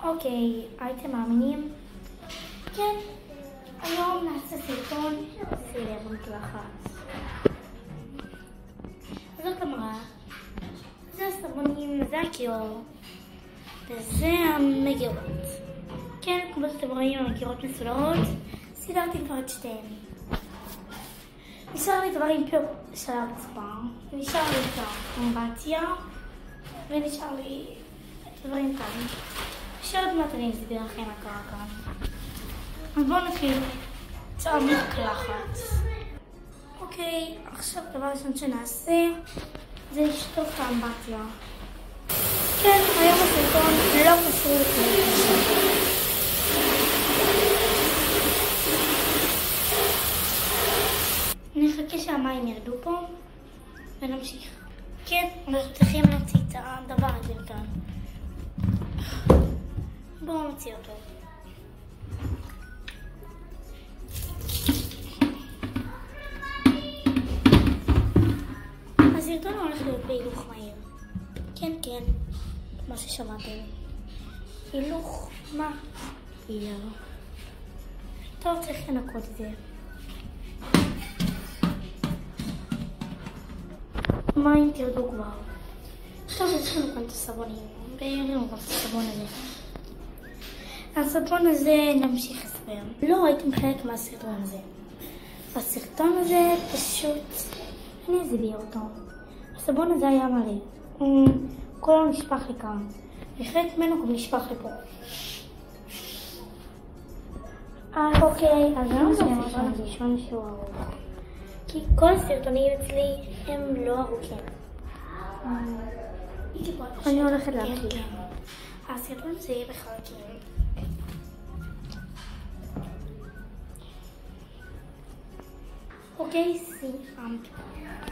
אוקיי, הייתם מאמינים? כן, היום נעשה סרטון סילר מקלחת. זאת המראה, זה הסבונים, זה הקיור, וזה המגירות. כן, כמו שאתם רואים, המגירות מסודרות, סידרתי כבר את שתיהן. נשאר לי דברים פה של הרצפה, נשאר לי את האמבטיה, ונשאר לי דברים כאן. שעוד מעט אני אסביר לכם מה קרה כאן. אז בואו נתחיל את המקלחת. אוקיי, עכשיו דבר ראשון שנעשה זה לשטוף את האמבטיה. כן, היום הסרטון לא קשור לכם. נחכה שהמים ירדו פה ונמשיך. כן, אנחנו צריכים להוציא את הדבר הזה כאן. בואו נוציא אותו. הסרטון הולך להיות בהילוך מהיר. כן, כן, מה ששמעתם. הילוך מהיר. טוב, צריך לנקות את זה. מים תרדו כבר. טוב, יש לנו כאן את הסבונים. והראינו גם את הסבון הזה. הסרטון הזה נמשיך הסבר. לא ראיתם חלק מהסרטון הזה. הסרטון הזה פשוט, אני אסביר אותו. הסבון הזה היה מלא. כולו נשפך לכאן. וחלק ממנו גם נשפך לפה. אוקיי, אז אני מסיים הסרטון הראשון שהוא ארוך. כי כל הסרטונים אצלי הם לא ארוכים. אני הולכת להתחיל. הסרטון הזה יהיה בחלקים. אוקיי, סיימת.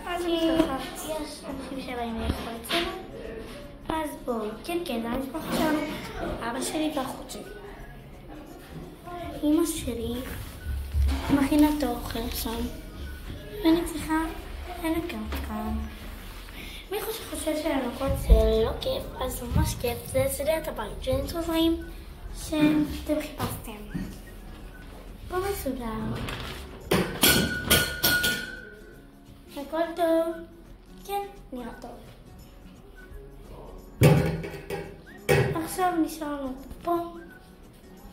אז יש אנשים שבאים לאכול אצלנו. אז בואו, כן, זה המשפחה שלנו. אבא שלי והאחות שלי. אמא שלי מכינה את האוכל שם. ואני צריכה לנקות כאן. מי חושב שלנקות זה לא כיף, אז ממש כיף. זה לסדר את הבית. זה דברים שאתם חיפשתם. פה מסודר. הכל טוב. כן, נראה טוב. עכשיו נשארנו פה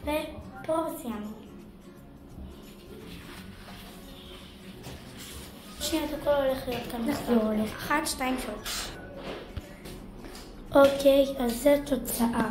ופה וסיימנו. שנייה, את הכל הולך להיות כאן. נחזור הולך. 1, 2, 3. אוקיי, אז זו תוצאה.